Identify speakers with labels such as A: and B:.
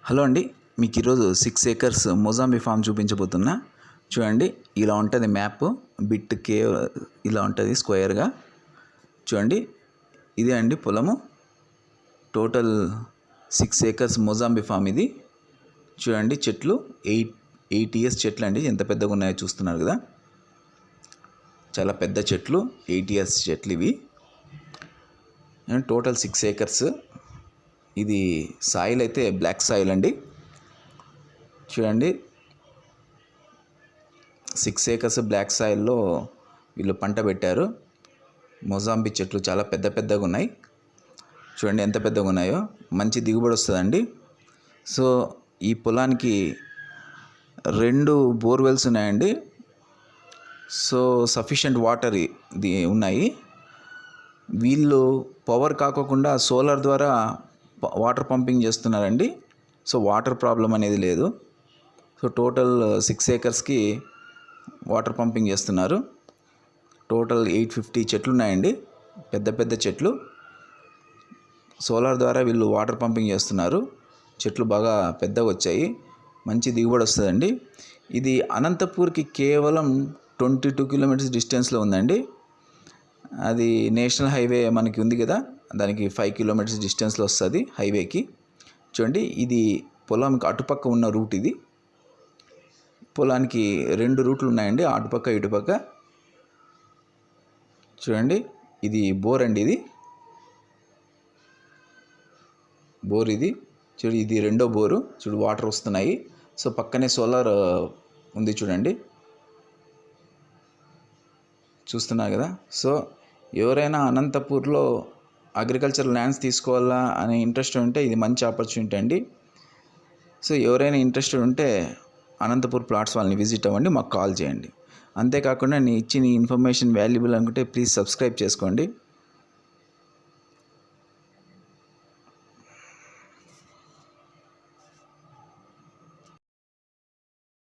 A: Hello అండి, మీకు ఈరోజు 6 ఏకర్స్ మొజాంబీ ఫామ్ చూపించబోతున్నా. చూడండి, ఇలా ఉంటుంది మ్యాప్. బిట్ కే ఇలా ఉంటుంది స్క్వేర్గా. చూడండి, ఇదే అండి పొలము. టోటల్ 6 ఏకర్స్ మొజాంబీ ఫామ్ ఇది. చూడండి, చెట్లు 8 ఇయర్స్ చెట్లు అండి. ఎంత పెద్దగా ఉన్నాయో చూస్తున్నారు కదా, చాలా పెద్ద చెట్లు. 8 ఇయర్స్ చెట్లు ఇవి. Total 6 acres. ఇది సాయిల్ అయితే బ్లాక్ సాయిల్ అండి. చూడండి, 6 ఏకర్స్ బ్లాక్ సాయిల్లో వీళ్ళు పంట పెట్టారు. మొజాంబీ చెట్లు చాలా పెద్ద పెద్దగా ఉన్నాయి. చూడండి ఎంత పెద్దగా ఉన్నాయో. మంచి దిగుబడి వస్తుందండి. సో ఈ పొలానికి 2 బోర్వెల్స్ ఉన్నాయండి. సో సఫిషియెంట్ వాటర్ ఉన్నాయి. వీళ్ళు పవర్ కాకుండా సోలార్ ద్వారా వాటర్ పంపింగ్ చేస్తున్నారండి. సో వాటర్ ప్రాబ్లం అనేది లేదు. సో టోటల్ 6 ఏకర్స్కి వాటర్ పంపింగ్ చేస్తున్నారు. టోటల్ 850 చెట్లు ఉన్నాయండి, పెద్ద పెద్ద చెట్లు. సోలార్ ద్వారా వీళ్ళు వాటర్ పంపింగ్ చేస్తున్నారు. చెట్లు బాగా పెద్దగా వచ్చాయి, మంచి దిగుబడి వస్తుందండి. ఇది అనంతపూర్కి కేవలం 22 కిలోమీటర్స్ డిస్టెన్స్లో ఉందండి. అది నేషనల్ హైవే మనకి ఉంది కదా, దానికి 5 కిలోమీటర్స్ డిస్టెన్స్లో వస్తుంది హైవేకి. చూడండి, ఇది పొలంకి అటుపక్క ఉన్న రూట్. ఇది పొలానికి 2 రూట్లు ఉన్నాయండి, అటుపక్క ఇటుపక్క. చూడండి, ఇది బోర్ అండి. ఇది బోర్. ఇది చూడు, ఇది రెండో బోరు. చూడు, వాటర్ వస్తున్నాయి. సో పక్కనే సోలార్ ఉంది చూడండి, చూస్తున్నారు కదా. సో ఎవరైనా అనంతపూర్లో అగ్రికల్చర్ ల్యాండ్స్ తీసుకోవాలా అనే ఇంట్రెస్ట్ ఉంటే ఇది మంచి ఆపర్చునిటీ అండి. సో ఎవరైనా ఇంట్రెస్టెడ్ ఉంటే అనంతపూర్ ప్లాట్స్ వాళ్ళని విజిట్ అవ్వండి, మాకు కాల్ చేయండి. అంతేకాకుండా నేను ఇచ్చిన ఇన్ఫర్మేషన్ వాల్యుబుల్ అనుకుంటే ప్లీజ్ సబ్స్క్రైబ్ చేసుకోండి.